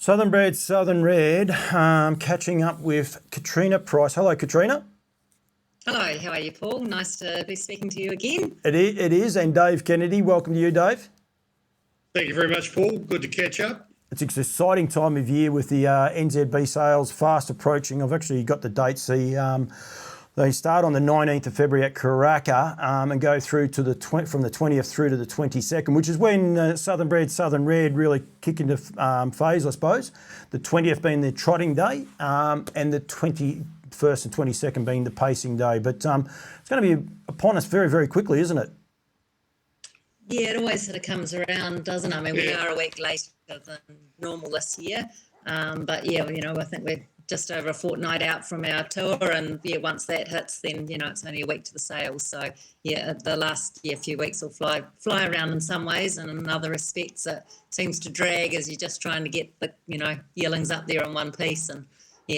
Southern Bred Southern Reared, catching up with Katrina Price. Hello, Katrina. Hello, how are you, Paul? Nice to be speaking to you again. It is, and Dave Kennedy. Welcome to you, Dave. Thank you very much, Paul. Good to catch up. It's an exciting time of year with the NZB sales fast approaching. I've actually got the dates. They start on the 19th of February at Karaka and go through to from the 20th through to the 22nd, which is when Southern Bred Southern Reared really kick into phase, I suppose. The 20th being the trotting day and the 21st and 22nd being the pacing day. But it's going to be upon us very, very quickly, isn't it? Yeah, it always sort of comes around, doesn't it? I mean, we are a week later than normal this year. But yeah, I think we're just over a fortnight out from our tour, and yeah, once that hits, then it's only a week to the sales. So yeah, the last few weeks will fly around in some ways, and in other respects it seems to drag as you're just trying to get the yearlings up there in one piece and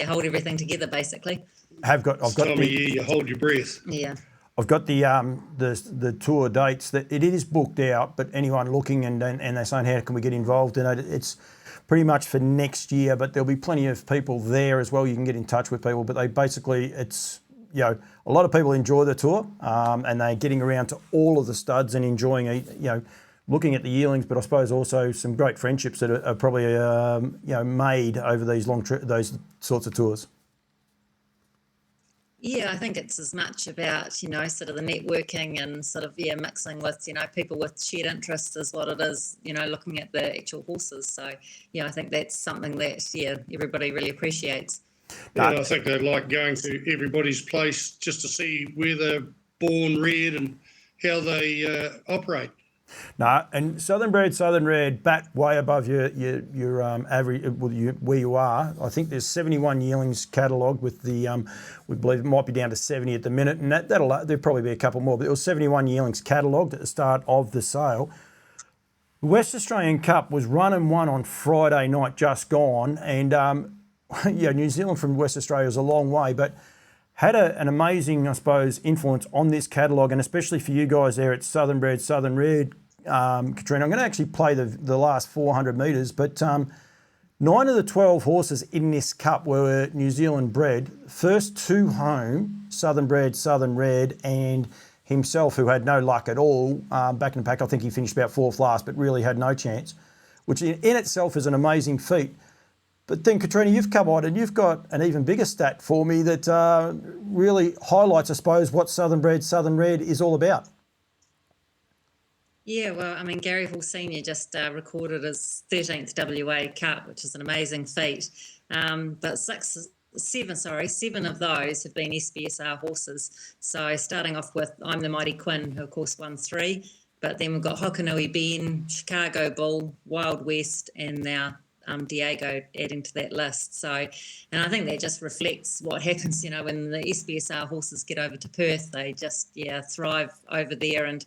hold everything together basically. I've got time of year you hold your breath. Yeah. I've got the tour dates that it is booked out, but anyone looking and they're saying how can we get involved in it? It's pretty much for next year, but there'll be plenty of people there as well. You can get in touch with people, but they basically it's a lot of people enjoy the tour and they're getting around to all of the studs and enjoying looking at the yearlings, but I suppose also some great friendships that are probably made over these those sorts of tours. Yeah, I think it's as much about, sort of the networking and sort of, mixing with, people with shared interests is what it is, looking at the actual horses. So, I think that's something that, everybody really appreciates. Yeah, I think they like going to everybody's place just to see where they're born, reared and how they operate. No, and Southern Bred, Southern Reared, bat way above your average where you are. I think there's 71 yearlings catalogued with the, we believe it might be down to 70 at the minute, and there'll probably be a couple more, but there was 71 yearlings catalogued at the start of the sale. The West Australian Cup was run and won on Friday night, just gone, and New Zealand from West Australia is a long way, but had an amazing, I suppose, influence on this catalogue, and especially for you guys there at Southern Bred, Southern Reared, Katrina. I'm going to actually play the last 400 metres, but 9 of the 12 horses in this cup were New Zealand bred. First 2 home, Southern Bred, Southern Reared, and himself, who had no luck at all back in the pack. I think he finished about 4th last, but really had no chance, which in itself is an amazing feat. But then, Katrina, you've come on and you've got an even bigger stat for me that really highlights, I suppose, what Southern Bred, Southern Reared is all about. Yeah, well, I mean, Gary Hall Senior just recorded his 13th WA Cup, which is an amazing feat. But seven of those have been SBSR horses. So starting off with I'm the Mighty Quinn, who of course won 3. But then we've got Hokanui Ben, Chicago Bull, Wild West, and now Diego adding to that list. So, and I think that just reflects what happens, when the SBSR horses get over to Perth, they just, thrive over there. And,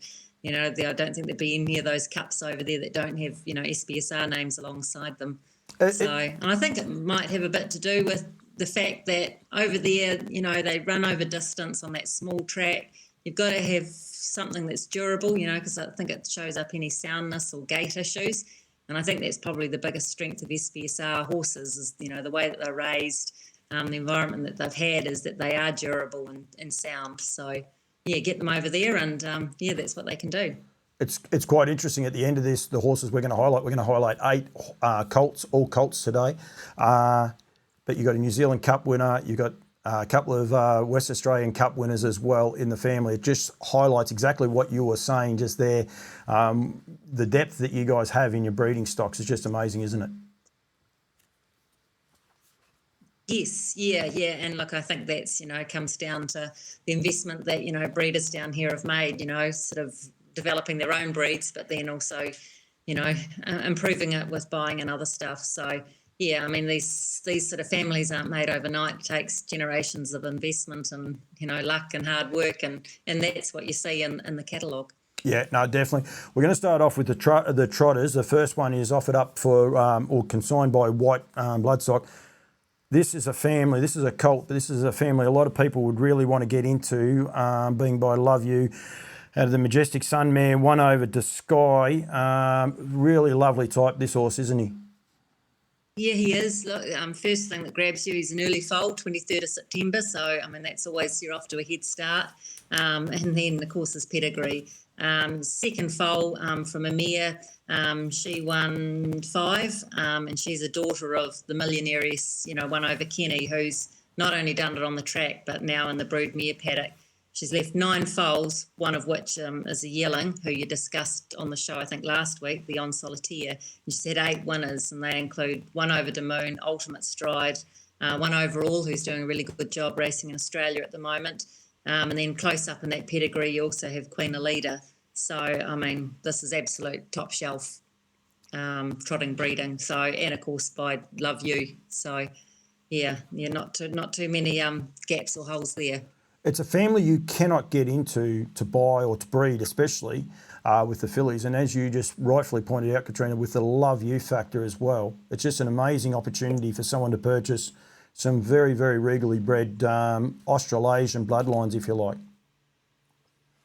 I don't think there'd be any of those cups over there that don't have, SBSR names alongside them. And I think it might have a bit to do with the fact that over there, they run over distance on that small track. You've got to have something that's durable, because I think it shows up any soundness or gait issues. And I think that's probably the biggest strength of SBSR horses is, the way that they're raised, the environment that they've had is that they are durable and sound. So, get them over there and, that's what they can do. It's quite interesting at the end of this, the horses we're going to highlight 8 colts, all colts today. But you've got a New Zealand Cup winner, you've got a couple of West Australian Cup winners as well in the family. It just highlights exactly what you were saying just there. The depth that you guys have in your breeding stocks is just amazing, isn't it? Yes, yeah. And look, I think that's, comes down to the investment that, breeders down here have made, sort of developing their own breeds, but then also, improving it with buying and other stuff. So, yeah, I mean, these sort of families aren't made overnight. It takes generations of investment and, luck and hard work, and that's what you see in the catalogue. Yeah, no, definitely. We're going to start off with the trotters. The first one is offered up for or consigned by White Bloodstock. This is a family, this is a colt, but this is a family a lot of people would really want to get into, being by Love You. Out of the Majestic Sun Mare, 1 over to Sky. Really lovely type, this horse, isn't he? Yeah, he is. Look, first thing that grabs you is an early foal, 23rd of September. So, I mean, that's always, you're off to a head start. And then, of course, his pedigree. Second foal from Amir, she won 5, and she's a daughter of the millionaires, one over Kenny, who's not only done it on the track, but now in the broodmare paddock. She's left 9 foals, one of which is a yearling, who you discussed on the show, I think, last week, the On Solitaire. And she's had 8 winners, and they include one over the moon, Ultimate Stride, one overall, who's doing a really good job racing in Australia at the moment. And then close up in that pedigree, you also have Queen Alida. So, I mean, this is absolute top shelf trotting breeding. So, and of course by Love You. So, yeah, not too many gaps or holes there. It's a family you cannot get into to buy or to breed, especially with the fillies. And as you just rightfully pointed out, Katrina, with the Love You factor as well, it's just an amazing opportunity for someone to purchase some very, very regally bred Australasian bloodlines, if you like.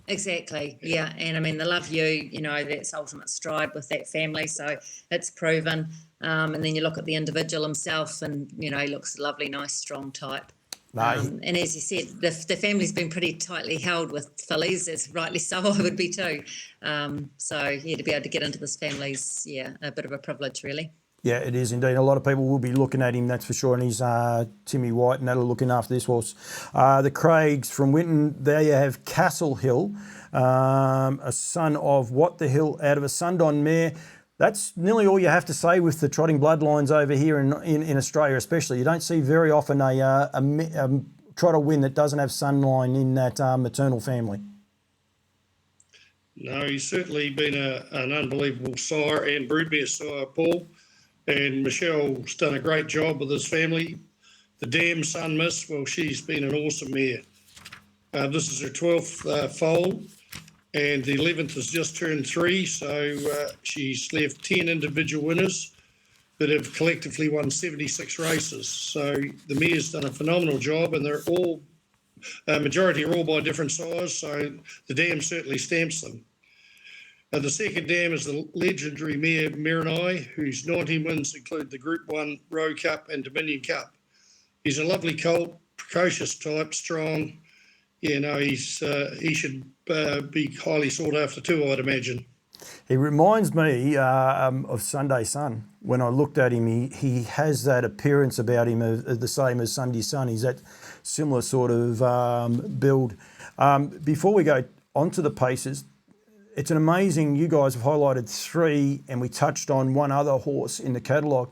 Exactly, yeah. And I mean, the Love You, that's Ultimate Stride with that family, so it's proven. And then you look at the individual himself, and, he looks a lovely, nice, strong type. And as you said, the family's been pretty tightly held with fillies, as rightly so I would be too. So, yeah, to be able to get into this family's, a bit of a privilege, really. Yeah, it is indeed. A lot of people will be looking at him, that's for sure. And he's Timmy White, and that'll looking after this horse. The Craigs from Winton, there you have Castle Hill, a son of What the Hill out of a Sundon mare. That's nearly all you have to say with the trotting bloodlines over here in Australia, especially. You don't see very often a trotter win that doesn't have Sunline in that maternal family. No, he's certainly been an unbelievable sire and broodmare sire, Paul. And Michelle's done a great job with his family. The Dam Sun Miss, well, she's been an awesome mare. This is her 12th foal, and the 11th has just turned 3, so she's left 10 individual winners that have collectively won 76 races. So the mare's done a phenomenal job, and they're all, majority are all by different size, so the Dam certainly stamps them. The second dam is the legendary mare Marinai, whose 19 wins include the Group 1 Rowe Cup and Dominion Cup. He's a lovely colt, precocious type, strong. He should be highly sought after too, I'd imagine. He reminds me of Sunday Sun. When I looked at him, he has that appearance about him the same as Sunday Sun. He's that similar sort of build. Before we go on to the paces, it's an amazing, you guys have highlighted 3, and we touched on one other horse in the catalogue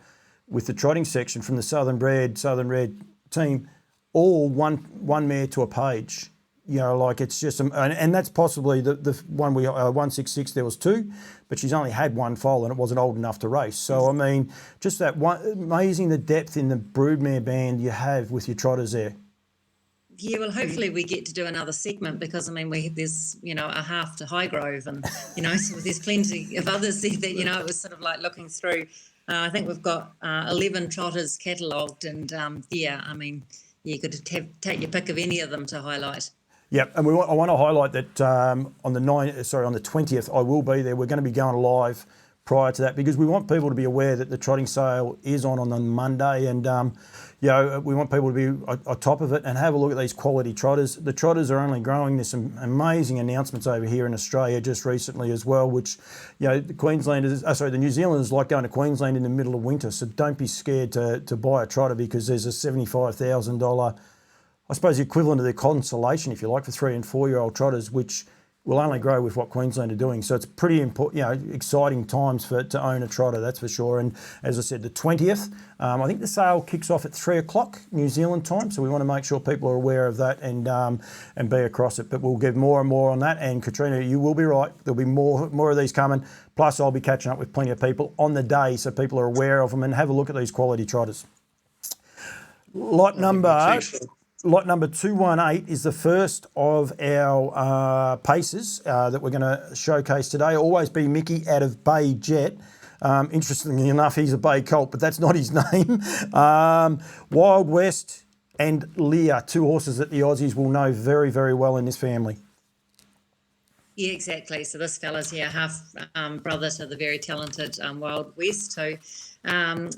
with the trotting section from the Southern Southern Reared team, all one mare to a page. It's just, and that's possibly the one 166, there was 2, but she's only had 1 foal and it wasn't old enough to race. So, I mean, just that one, amazing the depth in the broodmare band you have with your trotters there. Yeah, well, hopefully we get to do another segment because, I mean, there's, a half to Highgrove and, so there's plenty of others there that, it was sort of like looking through. I think we've got 11 trotters catalogued and, I mean, you could take your pick of any of them to highlight. Yep, and I want to highlight that on the 20th, I will be there. We're going to be going live prior to that because we want people to be aware that the trotting sale is on the Monday, and we want people to be on top of it and have a look at these quality trotters. The trotters are only growing. There's some amazing announcements over here in Australia just recently as well, which the New Zealanders like going to Queensland in the middle of winter, so don't be scared to buy a trotter because there's a $75,000, I suppose, the equivalent of the consolation, if you like, for 3 and 4-year-old trotters, which will only grow with what Queensland are doing. So it's pretty important, exciting times to own a trotter, that's for sure. And as I said, the 20th, I think the sale kicks off at 3 o'clock New Zealand time. So we want to make sure people are aware of that and be across it. But we'll give more and more on that. And Katrina, you will be right. There'll be more of these coming. Plus, I'll be catching up with plenty of people on the day so people are aware of them and have a look at these quality trotters. Lot number 218 is the first of our paces that we're going to showcase today. Always Be Mickey out of Bay Jet. Interestingly enough, he's a Bay Colt, but that's not his name. Wild West and Lear, 2 horses that the Aussies will know very, very well in this family. Yeah, exactly. So this fella's half brother to the very talented Wild West, who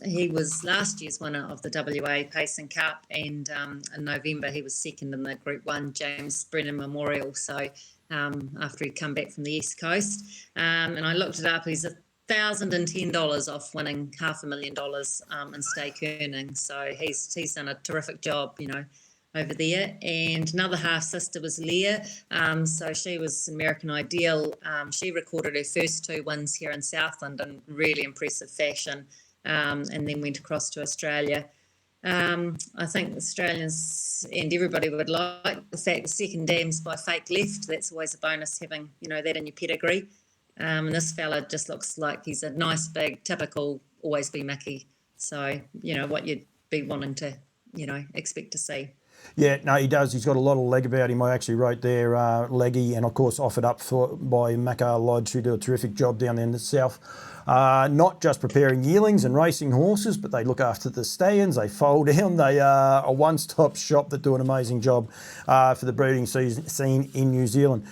He was last year's winner of the WA Pacing Cup, and in November he was second in the Group 1 James Brennan Memorial. So after he'd come back from the East Coast, and I looked it up, he's $1,010 off winning $500,000 in stake earnings. So he's done a terrific job, over there. And another half sister was Leah. So she was American Ideal. She recorded her first 2 wins here in Southland in really impressive fashion, and then went across to Australia. I think Australians and everybody would like the fact the second dam's by Fake Left. That's always a bonus, having that in your pedigree. And this fella just looks like he's a nice, big, typical, always be Mickey. So what you'd be wanting to expect to see. Yeah, no, he does. He's got a lot of leg about him. I actually wrote there, leggy, and of course offered up by Macar Lodge, who do a terrific job down there in the south. Not just preparing yearlings and racing horses, but they look after the stallions. They foal down. They are a one-stop shop that do an amazing job for the breeding scene in New Zealand.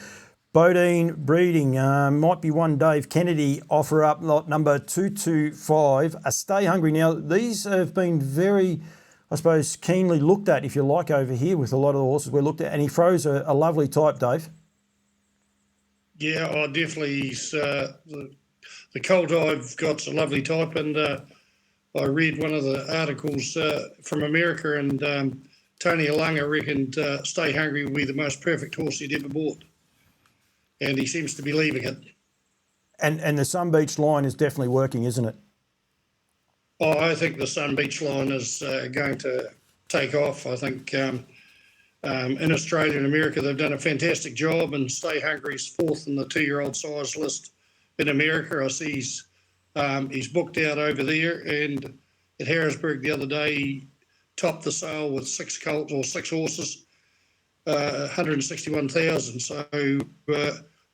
Beaudiene breeding, might be one Dave Kennedy, offer up lot number 225, a Stay Hungry. Now, these have been very, I suppose, keenly looked at, if you like, over here with a lot of the horses we looked at, and he throws a lovely type, Dave. Yeah, definitely. He's, the colt I've got's a lovely type, and I read one of the articles from America, and Tony Alunga reckoned Stay Hungry would be the most perfect horse he'd ever bought, and he seems to be leaving it. And the Sun Beach line is definitely working, isn't it? Oh, I think the Sun Beach line is going to take off. I think in Australia and America they've done a fantastic job, and Stay Hungry's 4th in the 2-year-old size list in America. I see he's booked out over there, and at Harrisburg the other day he topped the sale with 6 colts or 6 horses, 161,000. So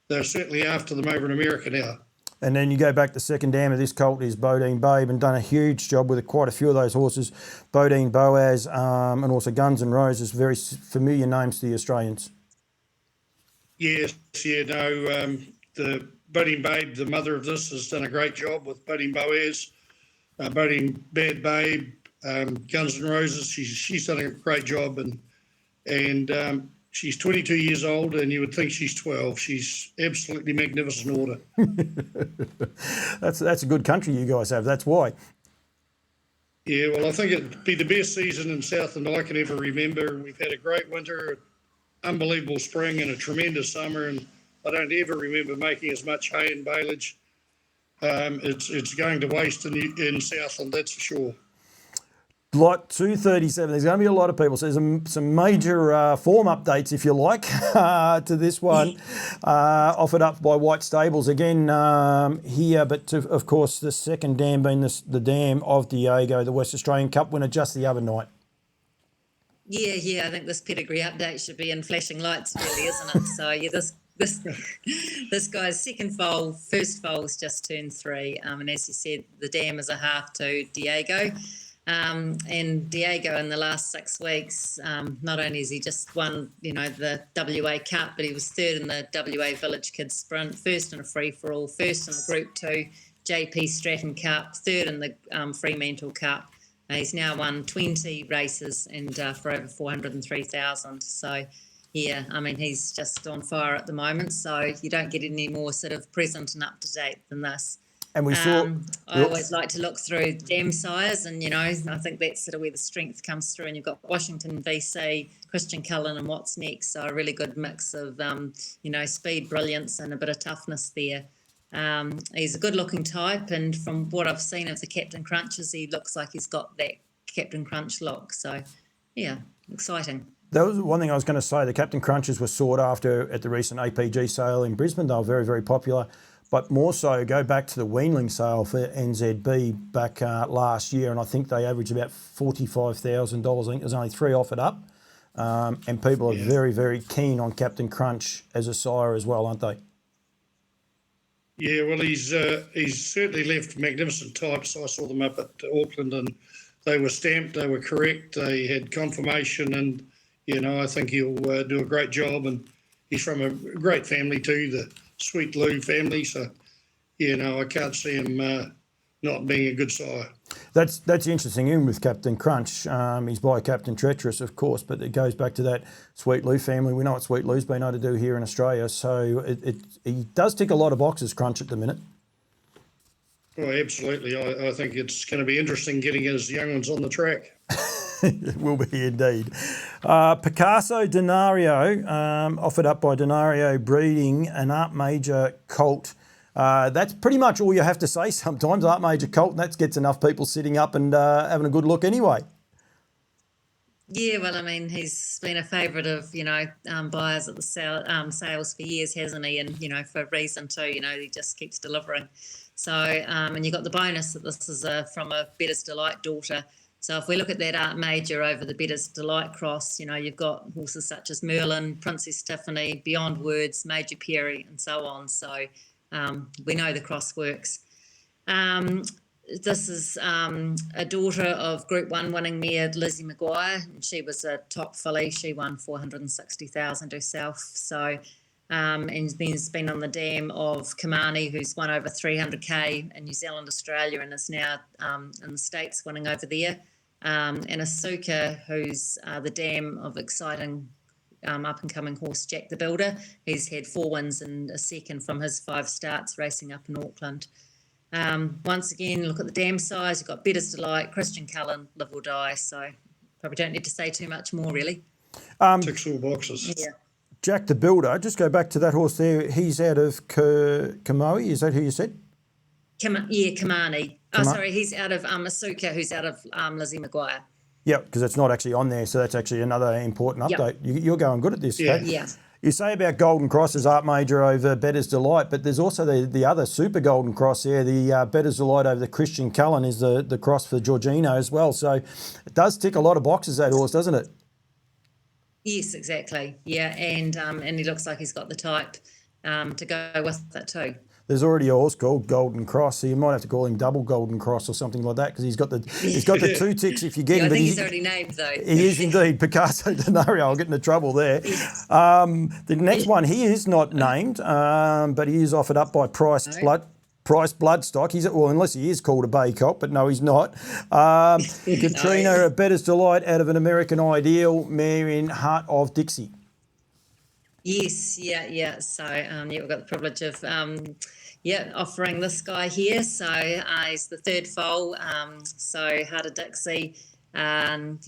they're certainly after them over in America now. And then you go back to second dam of this colt is Beaudiene Babe, and done a huge job with quite a few of those horses. Beaudiene Boaz, and also Guns N' Roses, very familiar names to the Australians. Yes, the Beaudiene Babe, the mother of this, has done a great job with Beaudiene Boaz, Beaudiene Bad Babe, Guns N' Roses. She's done a great job, and she's 22 years old, and you would think she's 12. She's absolutely magnificent order. That's a good country you guys have. That's why. Yeah, well, I think it'd be the best season in Southland I can ever remember. We've had a great winter, unbelievable spring, and a tremendous summer, and I don't ever remember making as much hay and baleage. It's going to waste in Southland, that's for sure. Lot 237, there's going to be a lot of people. So there's some major form updates, if you like, to this one, offered up by White Stables again here. But of course, the second dam being the dam of Diego, the West Australian Cup winner just the other night. Yeah, I think this pedigree update should be in flashing lights, really, isn't it? So yeah, this guy's second foal, first foal's just turned 3, and as you said, the dam is a half to Diego. And Diego in the last 6 weeks, not only has he just won, the WA Cup, but he was 3rd in the WA Village Kids Sprint, 1st in a free-for-all, 1st in the Group 2 JP Stratton Cup, 3rd in the Fremantle Cup. He's now won 20 races and for over 403,000. So, yeah, he's just on fire at the moment. So you don't get any more sort of present and up-to-date than this. And we saw. I always like to look through dam sires, and I think that's sort of where the strength comes through. And you've got Washington VC, Christian Cullen, and what's next. So a really good mix of speed, brilliance, and a bit of toughness there. He's a good-looking type, and from what I've seen of the Captain Crunches, he looks like he's got that Captain Crunch look. So, yeah, exciting. That was one thing I was going to say. The Captain Crunches were sought after at the recent APG sale in Brisbane. They were very, very popular. But more so, go back to the weanling sale for NZB back last year, and I think they averaged about $45,000. I think there's only 3 offered up, and people are very, very keen on Captain Crunch as a sire as well, aren't they? Yeah, well, he's certainly left magnificent types. I saw them up at Auckland, and they were stamped, they were correct, they had confirmation, and I think he'll do a great job. And he's from a great family too, the Sweet Lou family, so I can't see him not being a good sire. That's interesting. Even with Captain Crunch, he's by Captain Treacherous, of course, but it goes back to that Sweet Lou family. We know what Sweet Lou's been able to do here in Australia, so he does tick a lot of boxes, Crunch, at the minute. Well, absolutely. I think it's going to be interesting getting his young ones on the track. It will be indeed. Picasso Denario, offered up by Denario Breeding, an Art Major colt. That's pretty much all you have to say sometimes, Art Major colt, and that gets enough people sitting up and having a good look anyway. Yeah, well, I mean, he's been a favourite of, buyers at the sales for years, hasn't he? And, for a reason too, he just keeps delivering. So, and you've got the bonus that this is from a Better's Delight daughter. So if we look at that Art Major over the Better's Delight cross, you've got horses such as Merlin, Princess Tiffany, Beyond Words, Major Perry, and so on. So we know the cross works. This is a daughter of Group 1 winning mare Lizzie Maguire. And she was a top filly. She won 460,000 herself. So, and then has been on the dam of Kamani, who's won over 300k in New Zealand, Australia, and is now in the States winning over there. And Asuka, who's the dam of exciting up-and-coming horse Jack the Builder. He's had 4 wins and a second from his 5 starts racing up in Auckland. Once again, look at the dam size. You've got Better's Delight, Christian Cullen, Live or Die. So probably don't need to say too much more, really. Ticks all boxes. Yeah. Jack the Builder, just go back to that horse there. He's out of Kamoe, is that who you said? Kamani. He's out of Asuka, who's out of Lizzie Maguire. Yeah, because it's not actually on there, so that's actually another important update. Yep. You're going good at this, yeah. Kate. Yeah. You say about Golden Cross's Art Major over Better's Delight, but there's also the other super Golden Cross there. The Better's Delight over the Christian Cullen is the cross for Georgino as well. So it does tick a lot of boxes, that horse, doesn't it? Yes, exactly. Yeah, and he looks like he's got the type to go with it too. There's already a horse called Golden Cross, so you might have to call him Double Golden Cross or something like that, because he's got the 2 ticks if you get him. I think he's already named though. He is indeed, Picasso Denario. I'll get into trouble there. The next one, he is not named, but he is offered up by Price Bloodstock. He's unless he is called a Bay Colt, but no, he's not. Katrina, a Better's Delight out of an American Ideal mare in Heart of Dixie. Yes, yeah. So we've got the privilege of offering this guy here. So he's the third foal. So Heart of Dixie,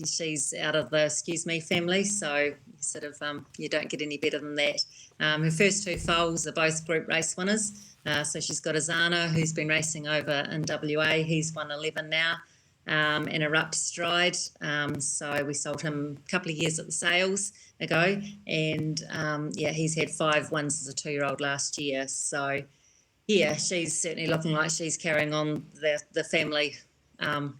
she's out of the Excuse Me family. So sort of you don't get any better than that. Her first 2 foals are both group race winners. So she's got Azana, who's been racing over in WA. He's won 11 now. And Erupt Stride. So we sold him a couple of years at the sales ago. And he's had 5 wins as a 2-year-old last year. So yeah, she's certainly looking like she's carrying on the family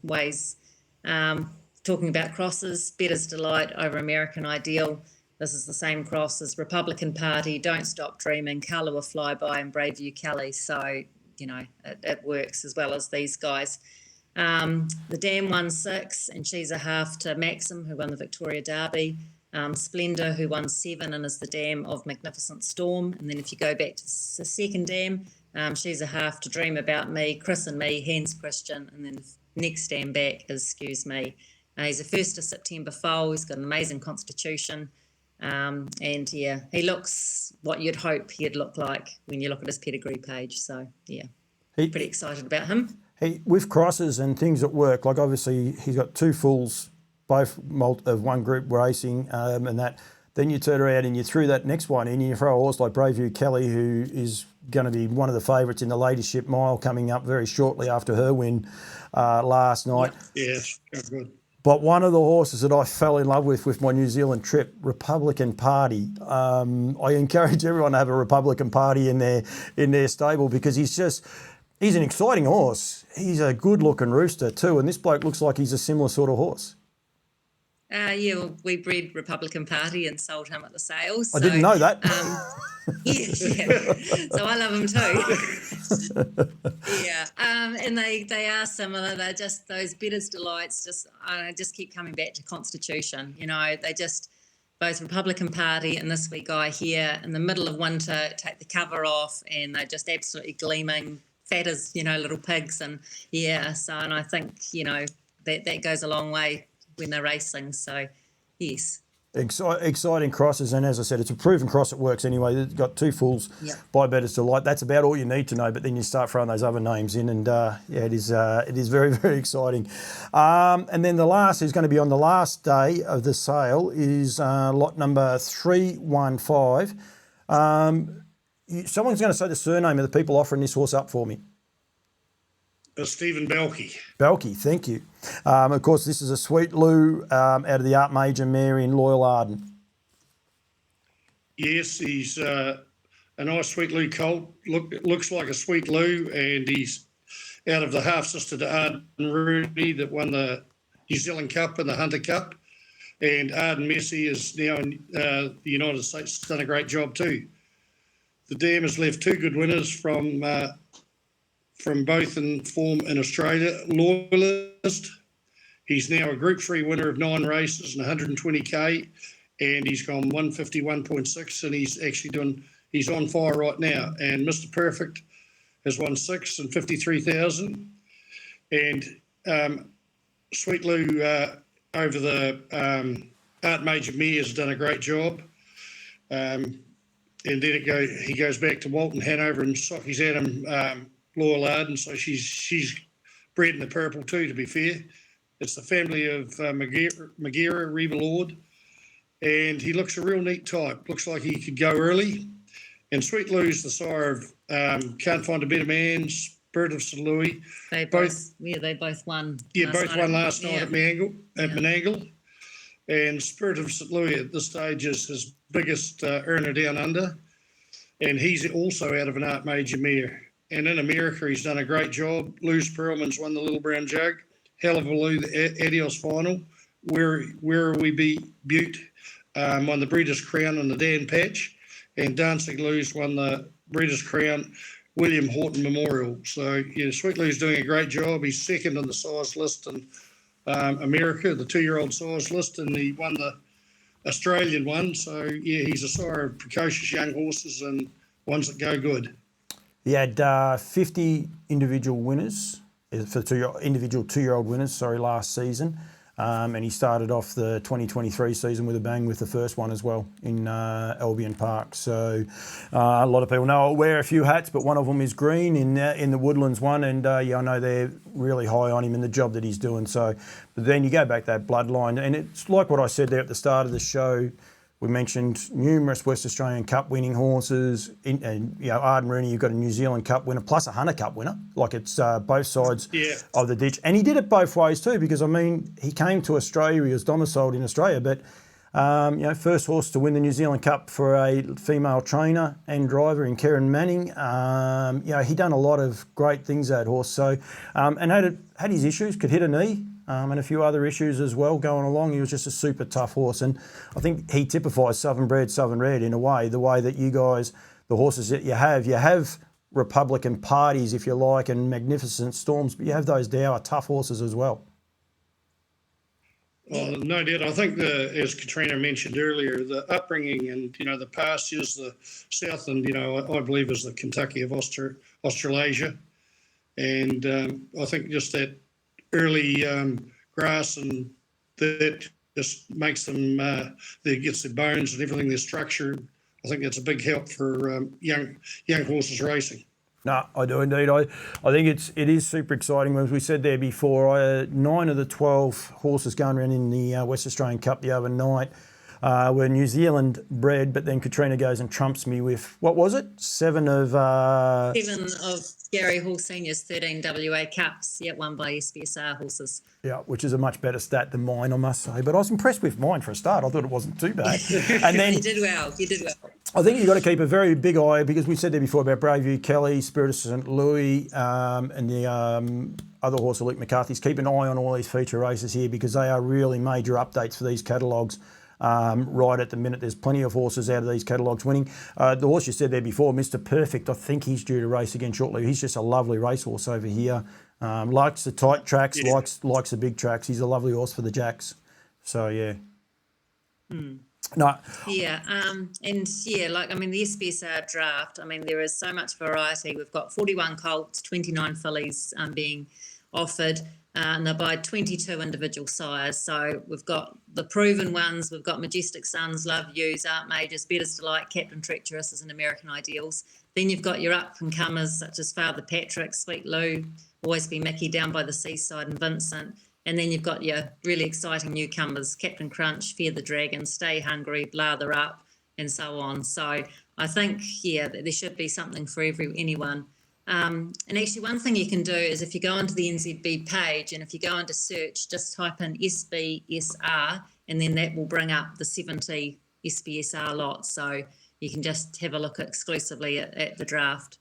ways. Talking about crosses, Better's Delight over American Ideal. This is the same cross as Republican Party, Don't Stop Dreaming, Carla Flyby, and Braveview Kelly. So, it works as well as these guys. The Dam won 6, and she's a half to Maxim, who won the Victoria Derby. Splendour, who won 7 and is the dam of Magnificent Storm. And then if you go back to the second dam, she's a half to Dream About Me, Chris and Me, Hans Christian, and then the next dam back is Excuse Me. He's a 1st of September foal. He's got an amazing constitution. And yeah, he looks what you'd hope he'd look like when you look at his pedigree page. So yeah, pretty excited about him. With crosses and things at work, like obviously he's got 2 fulls, both of one group racing, and that. Then you turn around and you threw that next one in, and you throw a horse like Braveview Kelly, who is going to be one of the favourites in the Ladyship Mile coming up very shortly after her win last night. Yes, good. But one of the horses that I fell in love with my New Zealand trip, Republican Party. I encourage everyone to have a Republican Party in their stable, because he's an exciting horse. He's a good-looking rooster too, and this bloke looks like he's a similar sort of horse. We bred Republican Party and sold him at the sales. I didn't know that. Yeah. So I love him too. Yeah. And they are similar. They're just those Better's Delights. I just keep coming back to Constitution. They just both Republican Party and this wee guy here in the middle of winter take the cover off, and they're just absolutely gleaming fat as, little pigs. And and I think, that goes a long way when they're racing. So, yes. Exciting crosses, and as I said, it's a proven cross that works anyway. It's got 2 fulls by Betters Delight. That's about all you need to know, but then you start throwing those other names in, and it is very, very exciting. And then the last is going to be on the last day of the sale is lot number 315. Someone's going to say the surname of the people offering this horse up for me. Stephen Belkey. Belkey, thank you. Of course, this is a Sweet Lou out of the Art Major mare in Loyal Arden. Yes, he's a nice Sweet Lou colt. Looks like a Sweet Lou, and he's out of the half-sister to Arden Rooney that won the New Zealand Cup and the Hunter Cup. And Arden Messi is now in the United States. Done a great job too. The dam has left 2 good winners from both in form in Australia. Loyalist, he's now a Group 3 winner of 9 races and 120k, and he's gone 151.6, and he's on fire right now. And Mr. Perfect has won 6 and 53,000. And Sweet Lou over the Art Major mare has done a great job. And then he goes back to Walton Hanover and Socky's Adam Loyal Arden, so she's bred in the purple too, to be fair. It's the family of Magira, Reba Lord, and he looks a real neat type. Looks like he could go early. And Sweet Lou's the sire of Can't Find a Better Man, Spirit of St. Louis. They both won. Yeah, both won last night at Menangle. And Spirit of St. Louis at this stage is his biggest earner down under. And he's also out of an Art Major mare. And in America, he's done a great job. Lou's Perlman's won the Little Brown Jug. Hell of a Lou, the Adios final. Where We Be Butte won the Breeders' Crown and the Dan Patch. And Dancing Lou's won the Breeders' Crown William Horton Memorial. So, Sweet Lou's doing a great job. He's second on the size list in America, the 2-year-old size list, and he won the Australian one. So, he's a sire of precocious young horses and ones that go good. He had 50 individual winners, for individual 2-year-old winners, last season. And he started off the 2023 season with a bang with the first one as well in Albion Park. So a lot of people know I'll wear a few hats, but one of them is green in the Woodlands one. And I know they're really high on him in the job that he's doing. So, but then you go back that bloodline, and it's like what I said there at the start of the show. We mentioned numerous West Australian Cup winning horses. Arden Rooney, you've got a New Zealand Cup winner plus a Hunter Cup winner. Like it's both sides of the ditch. And he did it both ways too, because, he came to Australia, he was domiciled in Australia, but, first horse to win the New Zealand Cup for a female trainer and driver in Karen Manning. He done a lot of great things, that horse. So, and had his issues, could hit a knee. And a few other issues as well going along. He was just a super tough horse. And I think he typifies Bred Southern Reared in a way, the way that you guys, the horses that you have Republican parties, if you like, and magnificent storms, but you have those dour, tough horses as well. Well, no doubt. I think, as Katrina mentioned earlier, the upbringing and, the pastures, the south, and, I believe is the Kentucky of Australasia. And I think just that early grass and that just makes them, that gets their bones and everything, their structure. I think that's a big help for young horses racing. No, I do indeed. I think it is super exciting. As we said there before, 9 of the 12 horses going around in the West Australian Cup the other night were New Zealand bred, but then Katrina goes and trumps me with, what was it? 7 of Gary Hall Senior's 13 WA Cups, won by SBSR horses. Yeah, which is a much better stat than mine, I must say. But I was impressed with mine for a start. I thought it wasn't too bad. And then You did well. I think you've got to keep a very big eye, because we said there before about Braveview Kelly, Spirit of St. Louis, and the other horse, Luke McCarthy's. Keep an eye on all these feature races here, because they are really major updates for these catalogues. Right at the minute, there's plenty of horses out of these catalogues winning. The horse you said there before, Mr. Perfect, I think he's due to race again shortly. He's just a lovely racehorse over here. Likes the tight tracks, likes the big tracks. He's a lovely horse for the Jacks. So, yeah. No, Yeah, and yeah, like I mean, the SBSR draft. I mean, there is so much variety. We've got 41 colts, 29 fillies being offered, and they're by 22 individual sires. So we've got the proven ones. We've got Majestic Sons, Love Yous, Art Majors, Better's Delight, Captain Treacherous, and American Ideals. Then you've got your up and comers such as Father Patrick, Sweet Lou, Always Be Mickey, Down by the Seaside, and Vincent. And then you've got your really exciting newcomers, Captain Crunch, Fear the Dragon, Stay Hungry, Blather Up, and so on. So I think, yeah, that there should be something for anyone. And actually, one thing you can do is if you go onto the NZB page and if you go into search, just type in SBSR, and then that will bring up the 70 SBSR lots. So you can just have a look exclusively at the draft.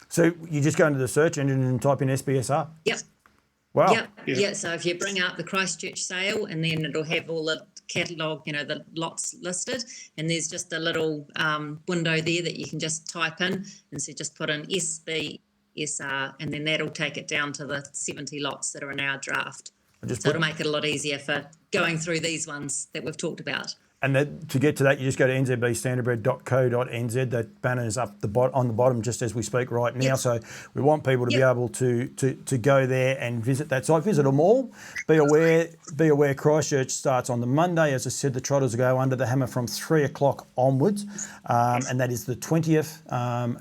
so you just go into the search engine and type in SBSR. Yep. Wow. Yep. Yeah. So if you bring up the Christchurch sale, and then it'll have all the catalogue, the lots listed, and there's just a little window there that you can just type in, and so just put in SBSR, and then that'll take it down to the 70 lots that are in our draft. So it'll make it a lot easier for going through these ones that we've talked about. And to get to that, you just go to nzbstandardbred.co.nz. That banner is up on the bottom just as we speak right now. Yep. So we want people to be able to go there and visit that site. Visit them all. Be aware Christchurch starts on the Monday. As I said, the trotters go under the hammer from 3 o'clock onwards. And that is the 20th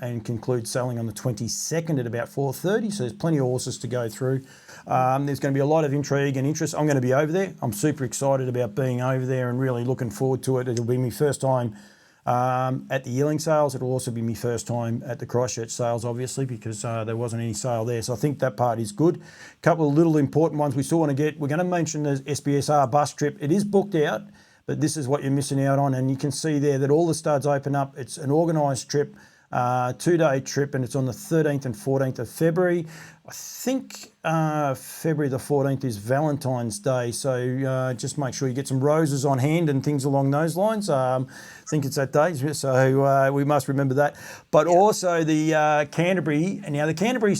and concludes selling on the 22nd at about 4:30. So there's plenty of horses to go through. There's going to be a lot of intrigue and interest. I'm going to be over there. I'm super excited about being over there and really looking forward to it. It'll be my first time at the yearling sales. It'll also be my first time at the Christchurch sales, obviously, because there wasn't any sale there. So I think that part is good. A couple of little important ones we still want to get. We're going to mention the SBSR bus trip. It is booked out, but this is what you're missing out on. And you can see there that all the studs open up. It's an organised trip. 2-day trip, and it's on the 13th and 14th of February. I think February the 14th is Valentine's Day, so just make sure you get some roses on hand and things along those lines. I think it's that day, so we must remember that. But also the Canterbury, now the Canterbury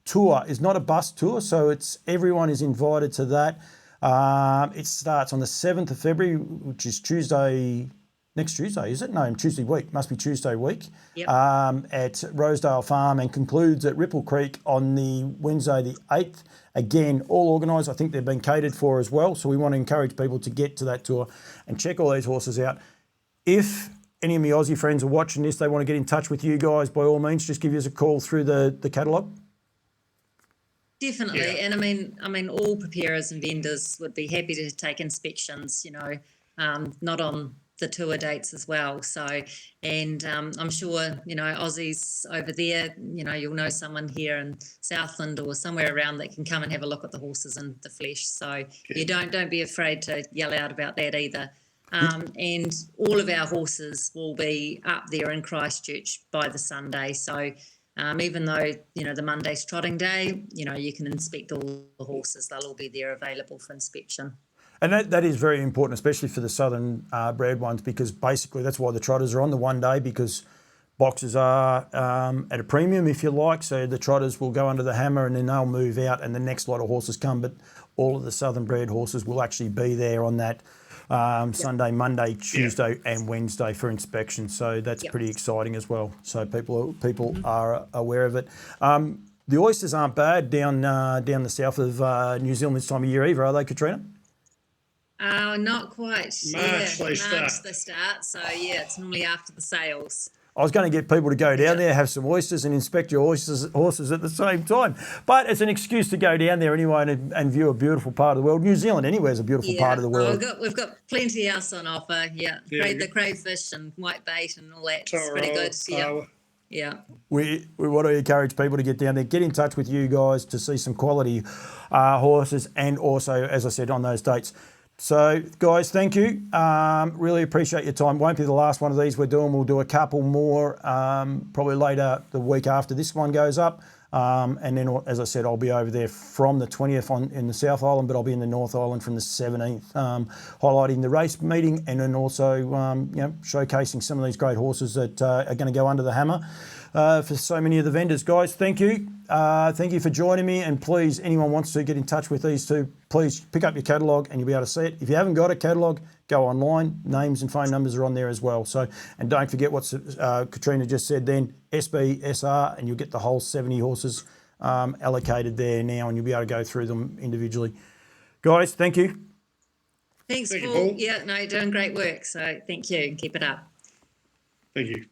tour is not a bus tour, so everyone is invited to that. It starts on the 7th of February, which is Tuesday. Next Tuesday, is it? No, Tuesday week. Must be Tuesday week. Yep. At Rosedale Farm, and concludes at Ripple Creek on the Wednesday the 8th. Again, all organised. I think they've been catered for as well. So we want to encourage people to get to that tour and check all these horses out. If any of my Aussie friends are watching this, they want to get in touch with you guys, by all means, just give us a call through the catalogue. Definitely. Yeah. And I mean, all preparers and vendors would be happy to take inspections, not on the tour dates as well. So, and I'm sure, Aussies over there, you'll know someone here in Southland or somewhere around that can come and have a look at the horses in the flesh. So you don't be afraid to yell out about that either. And all of our horses will be up there in Christchurch by the Sunday. So even though, the Monday's trotting day, you can inspect all the horses. They'll all be there available for inspection. And that is very important, especially for the Southern bred ones, because basically that's why the trotters are on the one day, because boxes are at a premium, if you like. So the trotters will go under the hammer and then they'll move out and the next lot of horses come. But all of the Southern bred horses will actually be there on that Sunday, Monday, Tuesday and Wednesday for inspection. So that's pretty exciting as well. So people are aware of it. The oysters aren't bad down the south of New Zealand this time of year either, are they, Katrina? Not quite. March they start. So it's normally after the sales. I was going to get people to go down there, have some oysters and inspect your horses at the same time. But it's an excuse to go down there anyway and view a beautiful part of the world. New Zealand anyway is a beautiful part of the world. We've got plenty else on offer, the crayfish and white bait and all that. It's pretty good. Yeah. We want to encourage people to get down there, get in touch with you guys to see some quality horses, and also, as I said, on those dates. So, guys, thank you. Really appreciate your time. Won't be the last one of these we're doing. We'll do a couple more probably later the week after this one goes up. And then, as I said, I'll be over there from the 20th in the South Island, but I'll be in the North Island from the 17th, highlighting the race meeting and then also showcasing some of these great horses that are going to go under the hammer for so many of the vendors. Guys, thank you. Thank you for joining me. And please, anyone wants to get in touch with these two, please pick up your catalogue and you'll be able to see it. If you haven't got a catalogue, go online. Names and phone numbers are on there as well. So, and don't forget what Katrina just said then, SBSR, and you'll get the whole 70 horses allocated there now, and you'll be able to go through them individually. Guys, thank you. Thanks, Thank you, Paul. Paul. Yeah, no, you're doing great work. So thank you and keep it up. Thank you.